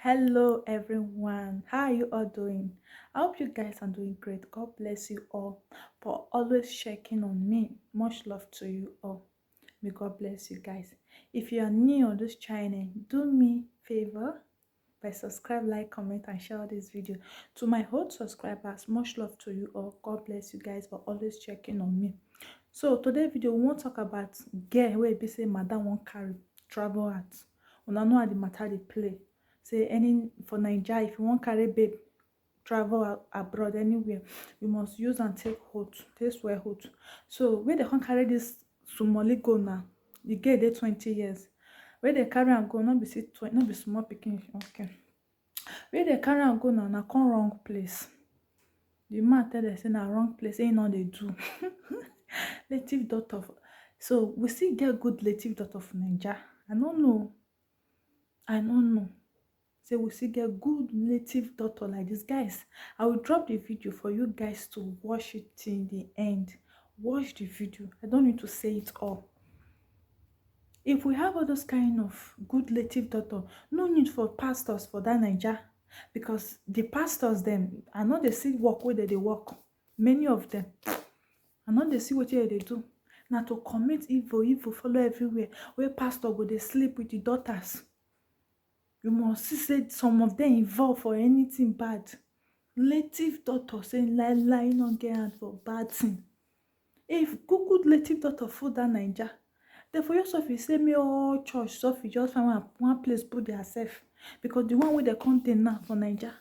Hello everyone, how are you all doing? I hope you guys are doing great. God bless you all for always checking on me. Much love to you all. May God bless you guys. If you are new on this channel, do me favor by subscribe, like, comment and share this video. To my old subscribers, much love to you all. God bless you guys for always checking on me. So today video we won't talk about girl wey be say madam won't carry travel out. Una know how the matter dey play. Say any for Naija, if you wan carry babe travel abroad anywhere, you must use and take oath, take swear oath. So where they can carry this sumoli go now, the girl dey 20 years. Where they carry am go, not be say 20, not be small pikin. Okay. Where they carry am go now, na come wrong place. The man tell them say na wrong place, ain't no dey do. Native daughter. So we still get good native daughter of Naija. I don't know. Say we still get good native daughter like this, guys. I will drop the video for you guys to watch it till the end. Watch the video. I don't need to say it all. If we have all those kind of good native daughter, no need for pastors for that Naija, because the pastors them, I know they see work where they work. Many of them, I know they see what they do. Now to commit evil follow everywhere. Where pastor go they sleep with the daughters. You must see say some of them involved for anything bad. Native daughter saying lie not get hand for bad thing. If good native daughter for that Naija, then for yourself you say me all church so you just find one place put yourself, because the one where they contain now for Naija,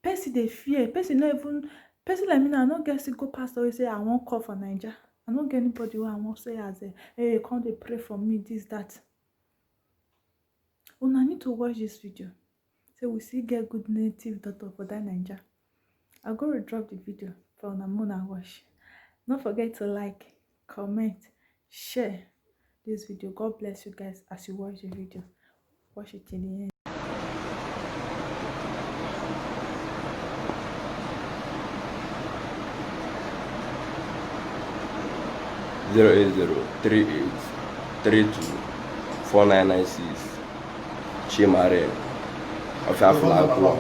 person they fear, person not even person like me now. I don't get single pastor who say I won't call for Naija. I don't get anybody who I won't say as a hey, come they pray for me this that. Una need to watch this video so we see get good native daughter for that Naija. I'll go to drop the video for Una watch. Don't forget to like, comment, share this video. God bless you guys as you watch the video. Watch it till the end. 08038324996 Chimare of Aflaco.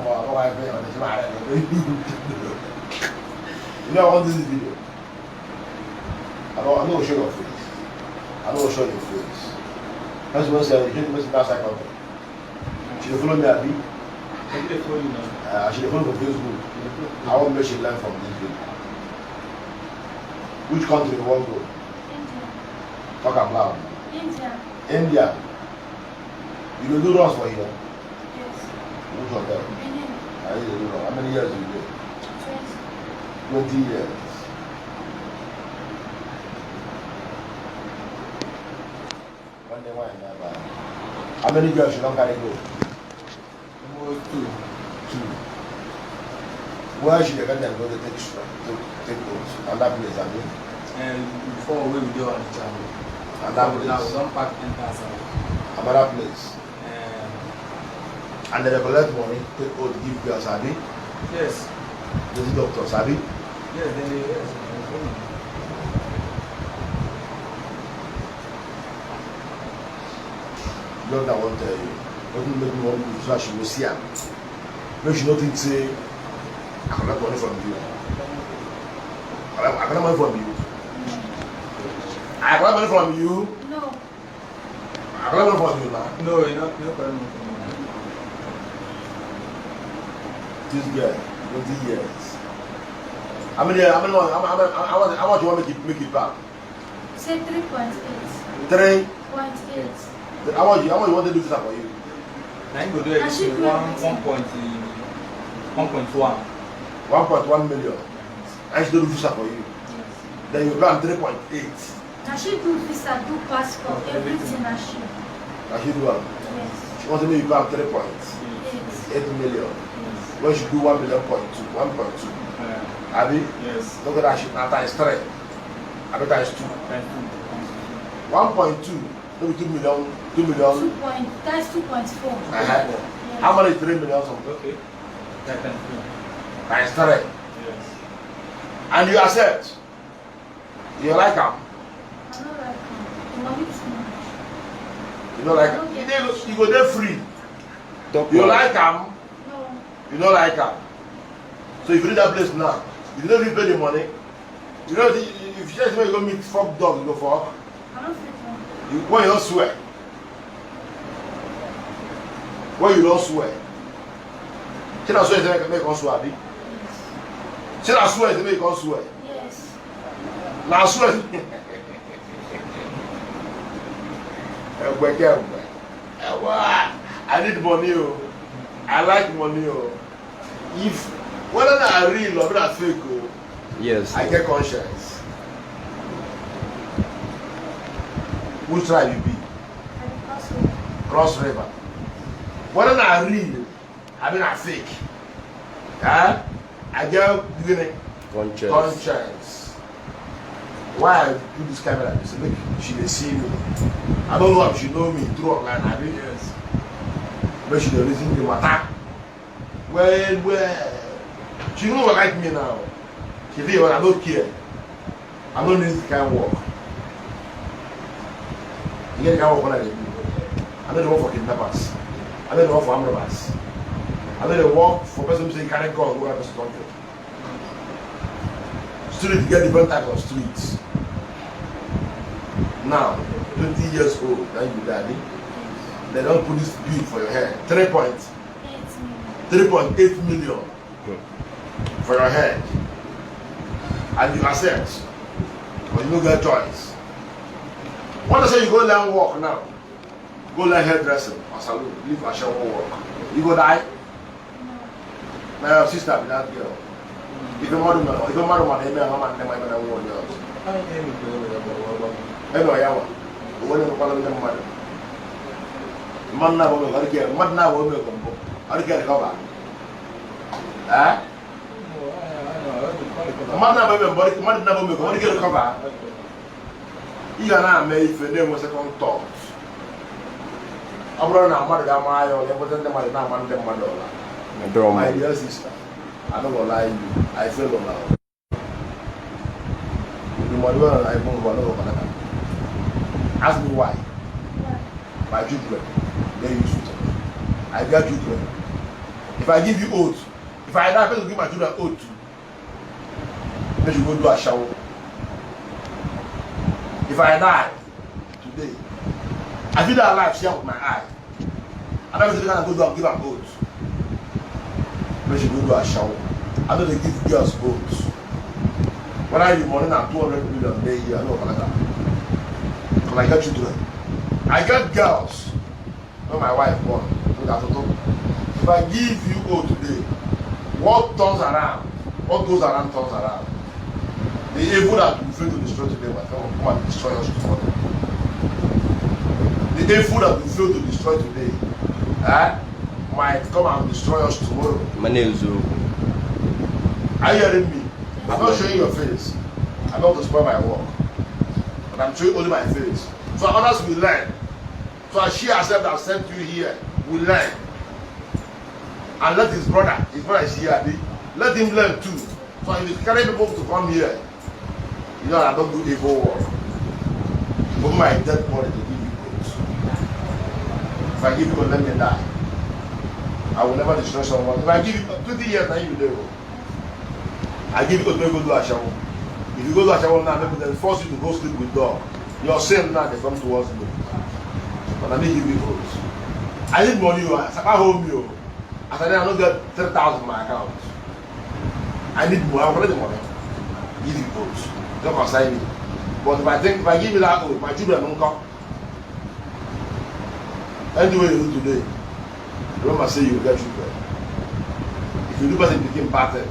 You know I want this video. I don't show your face. I don't show your face. That's what I said. You must be outside country. She dey follow me, Abi. I did follow you now. She dey follow for Facebook. I want to make she learn from this video. Which country you want to go? India. Talk about India. India. You will do runs for here. Yes. Which hotel? Benin. I need to do runs. How many years do you do? 20 years. One day, why never? How many girls you don't carry go? Two. Where should you get them go to take those? And that place, I mean? And before we do on the channel. And that place? Now, don't pack enters out. Another place. And then they collect money, take out, give girls, Abi? Yes. This doctor, Abi? Yes, then they, yes. Lord, I want to tell you. Don't make me want to flash you, see her. Make you not think, say, I collect money from you. I collect money from you. I collect money from you. No. I collect money from you now. No, you're not problem. This girl, 20 years. How much you want to make it back? Say 3.8. 3. 0.8. How much you want to do this for you? Now you go do everything 1.1. 1.1 million. And she do visa for you. Yes. Then you plan 3.8. Now she do visa, do passport, everything now she. And she do one. Yes. She wants to make you plan 3.8 Yes. million. Yes. When she do 1 million point 2, 1.2. Abi? Yes. Look at that shit now times 3. Abi times 2. 1.2. Maybe 2 million. 2 million. That's 2.4. Yes. How much is 3 million something? Okay. That can be. Times 3. Yes. And you accept. You like them. I don't like him. The money too much. You don't like them. You go there free. Talk You more. like them? No. You don't like them. So if you leave that place now, if you don't really pay the money, you know, if you just want to go meet fuck dog, you go fuck. I don't fit one. When you don't swear. When you don't swear. Should I swear to make us swear? Yes. Should I swear to make us swear? Yes. Now swear. I need money. Oh. I like money. Oh. If whether I real or not fake, oh, Yes. I get conscience. Which tribe you be? I be possible. Cross River. Whether I real, I mean I fake. Huh? I get Conscious. conscience. Why I do this camera? This make she dey see me. I don't know if she know me through online. I mean, Yes. but she dey reason the matter. Well, she know like me now. She feel well, I don't care. I don't need this kind of work. You get the kind of work that they do. I don't work for kidnappers. I don't work for armed robbers. I don't work for person who say carry guns go to country. Street get different types of streets. Now, 20 years old, now you daddy. They don't put this bill for your head. 3.8 million for your head. And you accept. But you don't get choice. When I say you go learn work now, go learn hairdressing or salon, leave a shower work. You go die? Now your sister be that girl. If you marry man, if you marry man, you may have man, never even one else. Anyway, I want. When you call them mother. Man now will make a man now will make a combo. I get cover. Eh? Man now will make man now will make a get cover. You are not made for them was a second thought. I'm running out of my eye, or everything them are not man them $1. My dear sister, I don't gonna lie to you. I feel alone. The money I won't go over. Ask me why. My children, they use it. I got children. If I give you oath, if I die, I will give my children oath too. Then you go do a shower. If I die today, I feel that life share with my eye. I don't think I go do and give an oath. Then you go do a shower. I know they give girls oaths. When I give money now 200 million a year, I know what I got. Because I got children. I got girls. When my wife born. If I give you oath today, what turns around? What goes around turns around. The evil that we fail to destroy today might come and destroy us tomorrow. The evil that we fail to destroy today might come and destroy us tomorrow. Manezo. Are you hearing me? I'm not showing your face. I'm not to spoil my work. But I'm showing only my face. So others will learn. So as she herself that sent you here will learn. And let his brother is here, let him learn too. So if you carry people to come here, you know I don't do evil work. Put my dead body to give you goods. If I give you let me die. I will never destroy someone. If I give you 20 years, now you do. I give you to go do a shower. If you go to a shower now, maybe they force you to go sleep with dog. Your sin now they come towards me. But I need give you goods. I need money. I home you. As I don't get 3,000 in my account. I need more. I want the money. Give you goods. Don't consign me. But if I give you that oath, my children don't come. Anyway you do today, remember say you will get children. If you do better become pattern,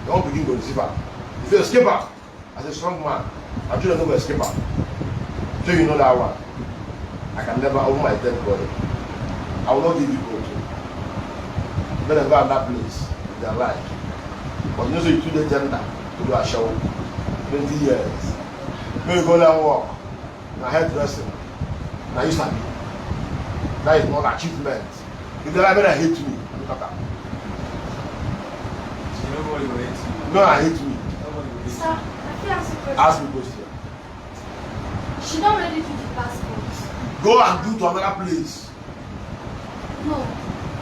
you won't begin to receive her. If you're a skipper, as a strong man, my children know a skipper. So you know that one. I can never own my dead body. I will not give you gold. Let them go at that place with their life. But you know, so you do the gender to do a show. 20 years. When you go there and walk, now hairdressing, now you start. That is not achievement. If they ever hate me, I'm not talking. Nobody will hate you. No, I hate me. Nobody will hate Sir, I feel ask a question. Ask me question. She don't already do the passport. Go and do to another place. No.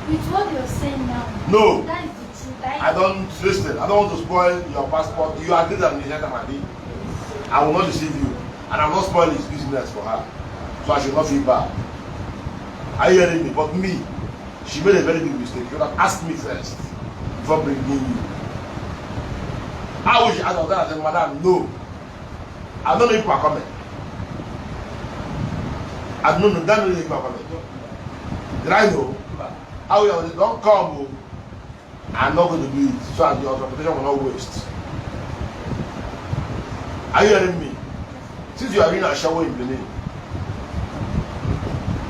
With what you're saying now. No. That is the truth. I don't listen. I don't want to spoil your passport. You agree that I'm the I will not deceive you, and I will not spoil his business for her. So I should not feel bad. Are you hearing me? But me, she made a very big mistake. You should have asked me first before bringing you. I wish I was there and said, Madam, no. I don't know if you are coming. I don't know if you are coming. Did I know? I will don't come. I'm not going to do it so that your transportation will not waste. Are you hearing me? Since you are in a shower in Benin,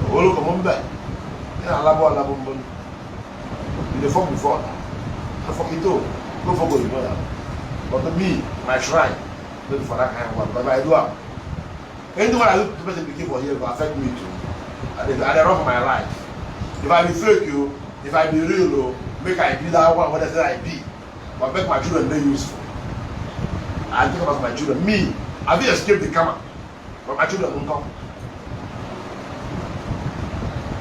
oh look, come on back. You the fuck before now. The fuck you do. Go for good, you know that. But to me, my shrine, not for that kind of work. But I do have. Anything I look to person became for here will affect me too. And I run for my life. If I be fake you, if I be real though, make I be that one, what I say I be. But make my children very useful. I think about my children. Me, I will escape the camera. But my children won't come.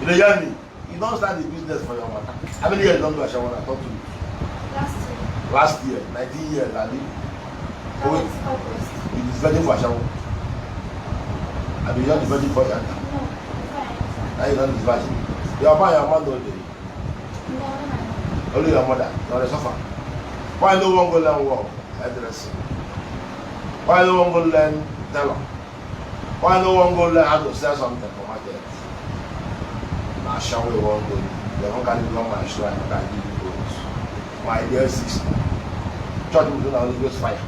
You know, hear me? You don't start the business for your mother. How many years don't do Ashawana? Talk to me. Last year, 19 years, I did. That was August. You is virgin for Ashawana. I mean, you're the virgin for your No, now you're not the virgin. You are buying your man all day. no. Only your mother, not the suffer. Why no one go learn work? Addressing. Why no one go learn teller? Why no one go learn how to sell something for market? Now shall we won't go. They don't carry become my shrine, I can give you those. My dear sister. Church will do now, just fire.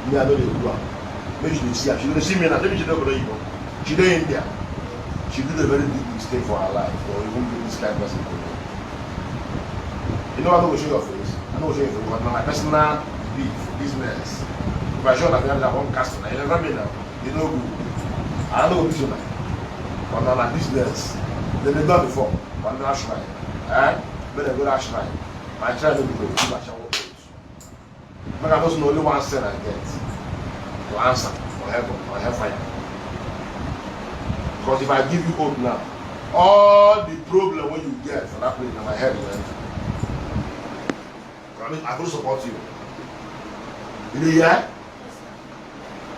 Me, I know they will do it. Maybe she will see her. She will see me now. Maybe she don't go to Igbo. She don't India. She did a very big mistake for her life, or even bring this kind of person to me. You know, I don't go show your face. I don't go show your face, but now my personal beef, business. If I show that I have one customer, you never me now. You know good. I don't go to you now. But now my business, they done before. But now shrine. But they go to shrine. My child will be good. I shall work with. But I don't know only one cent I get to answer for heaven or hellfire. Because if I give you hope now, all the problem when you get for that place in my head will enter. I mean, I will support you. You know, yeah?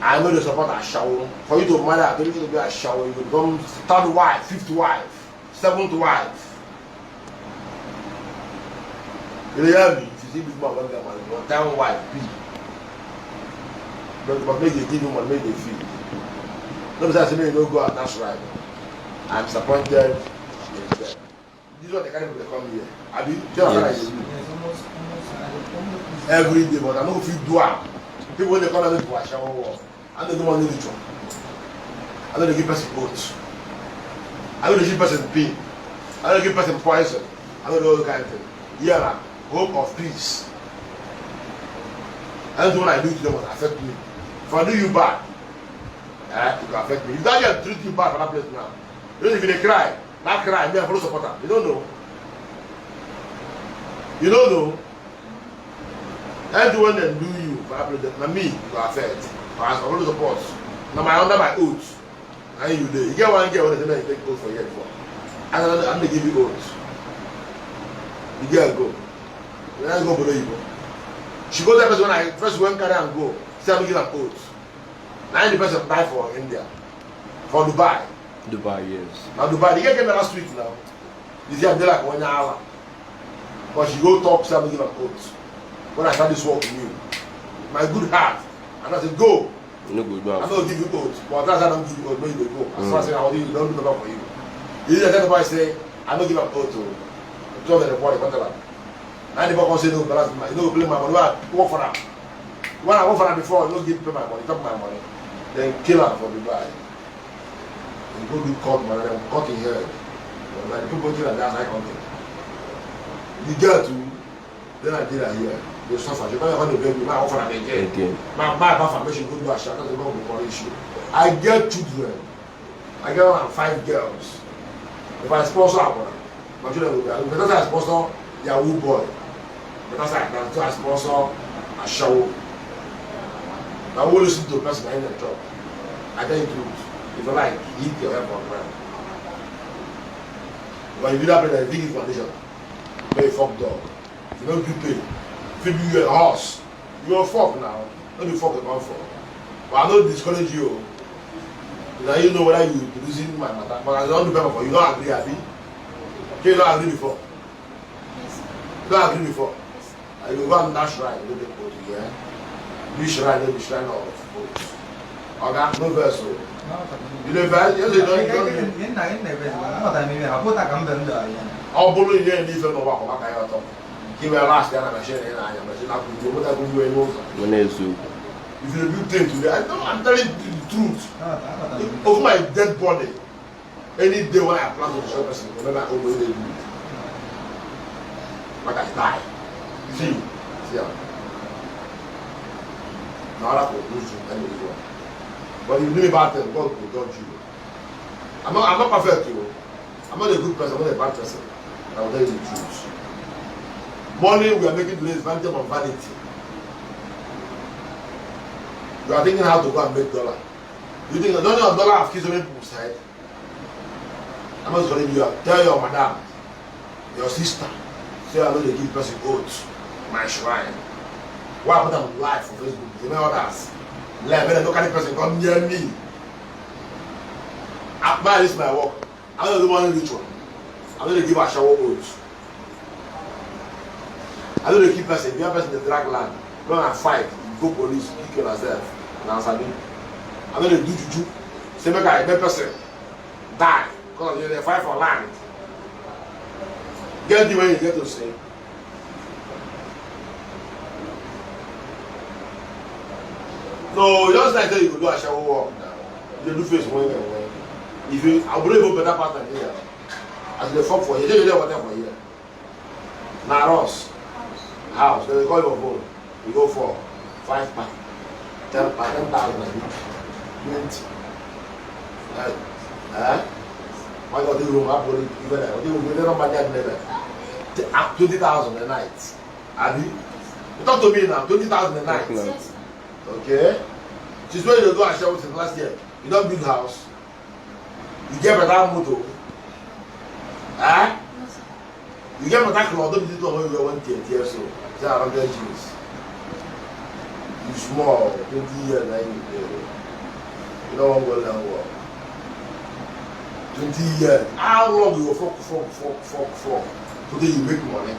I know they support a shower. For you to marry, I don't need to be a shower. You become third wife, fifth wife, seventh wife. You know, hear me? If you see this man, don't get money. Your time wife, be. But make they give him and make they feel. Nobody says to me, no go out, that's right. I'm disappointed. This is what the kind of people come here. I mean, just Yes. like every day, but I know if you do it. People when they come and do a shower walk, and they don't want to ritual. I don't give person oats. I don't give person pain. I don't give person poison. I don't do all kind of thing. Yeah, hope of peace. I don't do what I do to them will affect me. If I do you bad, it will affect me. If that girl treat you bad for that place now, even if they cry, not cry, me I follow support her. You don't know. You don't know. Everyone that do you for that place, now me will affect. I follow support. Now my under my oath. And you do. You get one girl when they say you take oath for years for. And I'm going to give you oath. The girl go. When I go below you go. She goes there first when I first went carry and go. Say I'm give an oath. Now the person apply for India. For Dubai. Dubai, yes. Now Dubai, the girl came last week now. This year they like 1 hour. But she go talk, say I'm give an oath. When I start this work with you. My good heart. And I said, go. No good, I'm no. not give you oath. But that's why I don't give you oath. No, you don't go. As far as I say, I don't do nothing for you. You didn't tell the boy say, I don't give an oath to. Tell the boy, what tell her. Now the boy say, no, but that's my, you don't play my money. Work for that. When I work for that before, you don't give me my money, talk my money. Then kill her for Dubai. You go do court, man, then cut in here. Like the people kill her, that's high content. You get to, then I did her here. They suffer. You can't even baby, my offer again. My information go do a shot, that's not the issue. I get children. I get around 5 girls. If I sponsor her, my children will be. Because I sponsor Yahoo boy. Because I sponsor a show. I will listen to a person in the job. I tell you the truth. If you like, eat your help on ground. When you do that, I think it's condition. Very fuck dog. You don't do pay. If you a horse, you're a fuck now. Don't be fuck about for. But I don't discourage you. Now you know whether you producing my matter. But I don't do paper for you. Don't agree, Abby. You don't agree before. You don't agree before. I go and dash right. You don't go to here. You shrine, don't be shrine of votes. Okay, no verse. You know verse? Yes, you don't. All bully here and even know what I got. Give a last year, I'm sharing. I am machine. What I will do anymore. If you do things today, I'm telling you the truth. Over my dead body, any day when I plan to show person, remember I always do it. Like I die. You see? Now I will lose you anyway. But if you do about them, God will judge you. I'm not perfect, you. I'm not a good person, I'm not a bad person. I will tell you the truth. Money we are making today is vanity of vanity. You are thinking how to go and make dollar. You think the dollar have kissed many people's head. I'm not telling you, tell your madam, your sister, say I'm not going to give person oath, my shrine. What happened on live for Facebook? You know what else? Let me look at the person come near me. This is my work. I'm not the one ritual. I'm going to give a shower oath. I don't know keep person. If you have person in the drag land, go and fight, go police, kill yourself. Now I'm going to do juju. Say make a person die because they fight for land. Get the way you get to say. No, just like that you do a shower walk now. You do face one way. If you, I'll bring you better part than here. As they fuck for you, you do whatever for here. Now us. House, they call your phone. You go for 5 pack, 10 pack, 10,000 20. Why got the room up for it? You don't buy that never. 20,000 a night. Abi, you talk to me now. 20,000 a night. Yes. Okay. She's where you go and share with him last year. You don't build house. You get better motor. You get better clothes. Don't do it when you want 10 years old. Say around 10 years. You small, 20 years, you don't want to go down work. 20 years. How long you go fuck? Today you make money.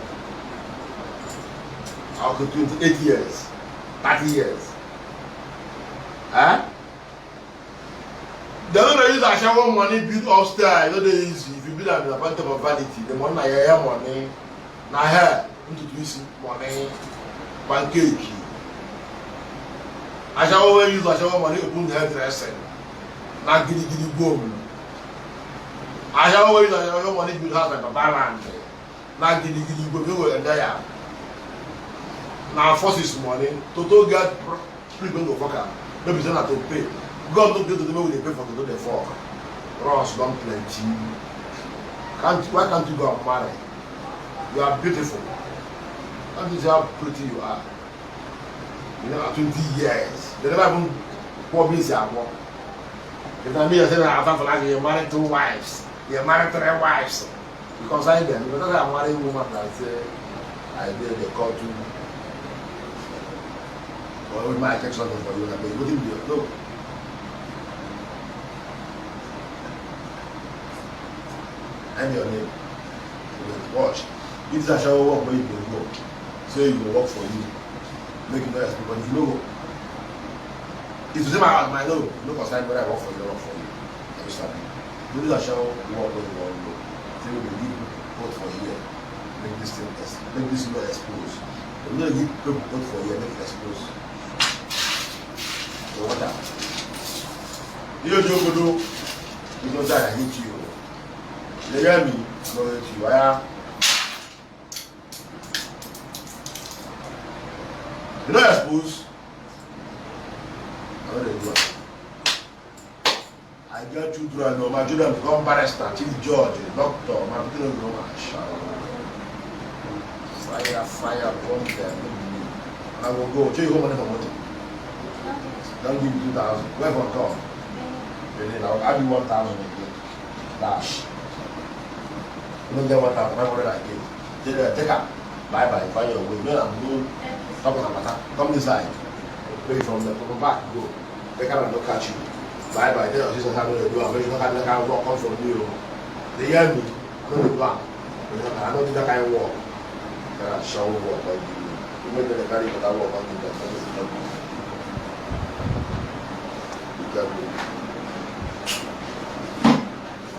After 28 years, 30 years. They don't use that shower money build upstairs. You know they use if you build an apartment of vanity, the money na money, na hair, into twist money, pancake. I shall always use that shower money open the hairdressing. Na giddy boom. I shall always use that shower money build house like a balance. Na giddy boom, you go and die. Now forces money, total get people to fuck up. No be not to pay. God don't pay to the way they pay for to do the fuck. Ross don't plenty. Why can't you go and marry? You are beautiful. Can't you see how pretty you are? You know, 20 years. They never even pour me say I'm if I mean I say I for like you're married 2 wives, you're married 3 wives. Because I them, because I'm married woman that say I did the call to. Well, we might take something for you, but you wouldn't do it. Look. And your name. Watch. If that shower work where you will go, say you will work for you. Make it nice. But if you know, if you say my no, look aside whether I work for you or work for you. Understand? Do that shower work where you want to go. Say we will give both for you. Make this thing expose. We're going to give people both for you and make it expose. So what that? You don't die, I hate you. You hear me? No hate you. You know I suppose? I know they do it. I get children, no, my children become barrister, chief judge, doctor, my children go much. Fire, bomb them. I will go. Show you home money for money. Don't give me 2,000. Where for come? Then I'll add you 1,000 again. Dash. don't get 1,500 again. Take up. Bye bye. Find your way. No, I'm doing. Come this side. Pay from the back. Go. They cannot catch you. Bye bye. Then she's having to do. I'm not having to come from you. They hear me. I don't do. I don't do that kind of walk. Can I show walk like you? You make the carry for that walk. I do that.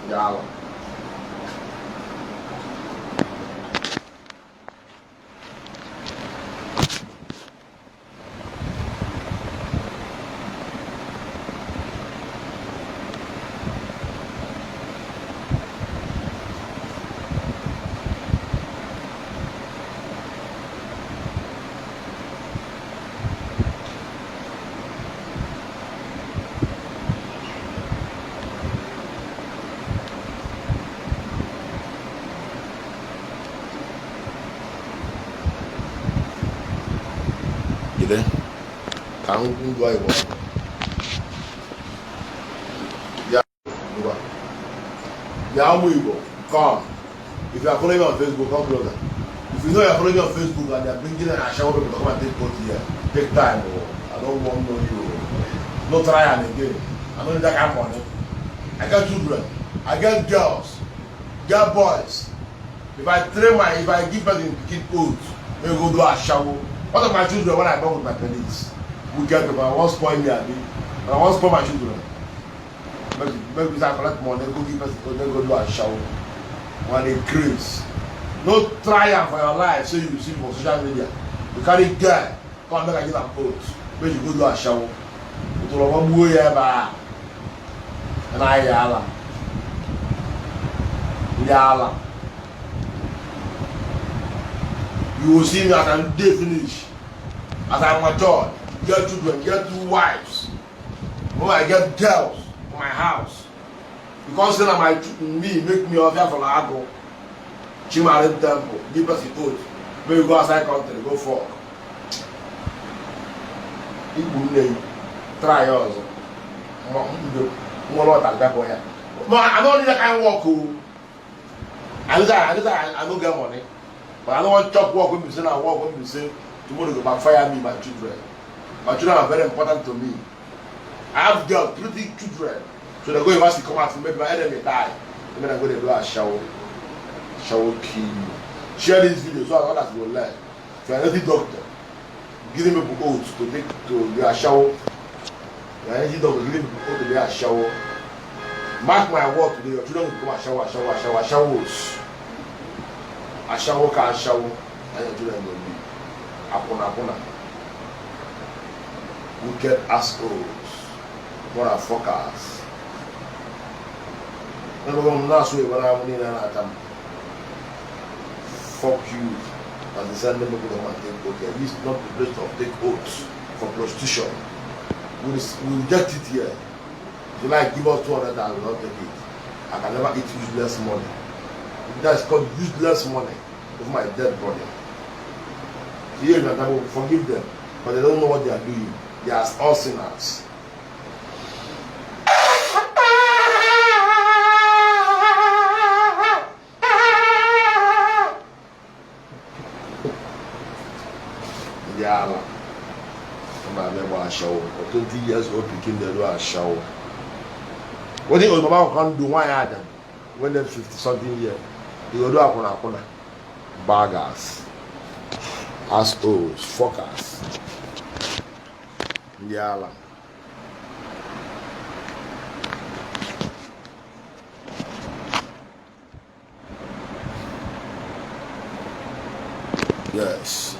Yeah. You there? Can't do I want. Yeah, come. If you are following me on Facebook, come closer. If you know you are following me on Facebook and they are bringing a shower people to come and take photo here, take time. I don't want no you. No try and again. I don't need that kind of money. I got children. I get girls. Get boys. If I give birth in kid food, they go do a shower. What of my children when I born with my police? We get them, I won't spoil me, I won't spoil my children. Maybe I collect money, go give us, they go do a shower. When they craze. No triumph for your life, so you see for social media. You carry girl, come back and give a coat. Maybe you go do a shower. You do a boy ever. And I yalla. Yalla. You will see me as I'm day finish. As I'm matured, get children, get 2 wives. When I get girls in my house. Because then my me make me offer for Lago. Chimare temple, give us a food. Maybe go outside country, go for. It will name. Try yours. More lot that boy. I don't need that kind of work. I don't get money. But I don't want to talk work when you say I work when you say tomorrow go backfire me, my children. My children are very important to me. I have girls, pretty children. So they go university come out from maybe my enemy die. And then I go to do a shower. Shower kill you. Share this video so others will learn. If you're a healthy doctor, give them a oath to take to do a shower. If you're a healthy doctor, give them a oath to do a shower. Mark my word today, your children will become a showers. A shower can shower, and your children will be apona. Wicked assholes, motherfuckers. Never going last way when I'm in an fuck you. As they said, never going to take okay. At least not the place of take oaths for prostitution. We reject it here. If you like, give us 200, I will not take it. I can never eat useless money. That's called useless money of my dead brother. Here in the forgive them, but they don't know what they are doing. They are all sinners. Yeah, I'm never a show. For 20 years old, picking the do a show. What do you can do? Why Adam? When they're 50 something years. You go do a corner. Baggers, assholes, fuckers. Yeah. Yes.